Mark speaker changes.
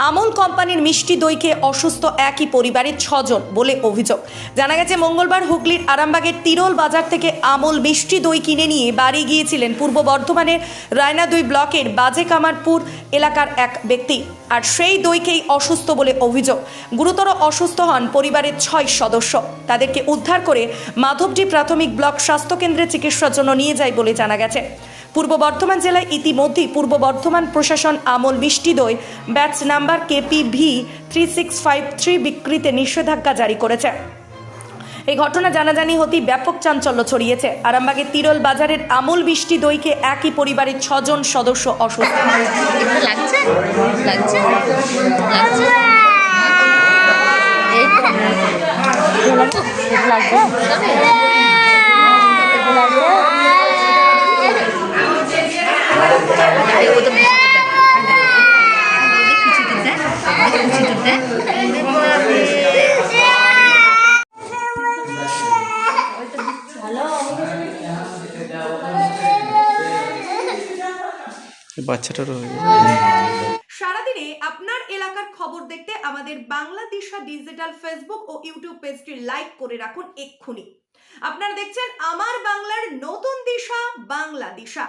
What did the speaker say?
Speaker 1: আমুল কোম্পানির মিষ্টি দইকে অসুস্থ একই পরিবারের 6 জন বলে অভিযোগ। জানা গেছে মঙ্গলবার হুগলির আরামবাগের তিরোল বাজার থেকে আমুল মিষ্টি দই কিনে নিয়ে বাড়ি গিয়েছিলেন পূর্ব বর্ধমানের রায়নাদুই ব্লকের বাজে কামারপুর এলাকার এক ব্যক্তি। আর সেই দইকেই অসুস্থ বলে অভিযোগ। গুরুতর অসুস্থ হন পরিবারের 6 সদস্য। তাদেরকে উদ্ধার করে মাধবডি প্রাথমিক ব্লক স্বাস্থ্যকেন্দ্রে চিকিৎসার জন্য নিয়ে যায় বলে জানা গেছে। পূর্ব বর্ধমান জেলায় ইতিমধ্যেই পূর্ব বর্ধমান প্রশাসন আমুল মিষ্টি দই ব্যাচ নাম্বার KPV 3653 বিক্রিতে নিষেধাজ্ঞা জারি করেছে। এই ঘটনা জানাজানি হতেই ব্যাপক চাঞ্চল্য ছড়িয়েছে। আরামবাগের তিরোল বাজারের আমুল মিষ্টি দইকে একই পরিবারের 6 জন সদস্য অসুস্থ।
Speaker 2: লাগছে লাগছে লাগছে
Speaker 3: বাচ্চাটারও
Speaker 1: সারাদিনে আপনার এলাকার খবর দেখতে আমাদের বাংলাদিশা ডিজিটাল ফেসবুক ও ইউটিউব পেজটি লাইক করে রাখুন এক্ষুনি। আপনারা দেখছেন আমার বাংলার নতুন দিশা, বাংলা দিশা।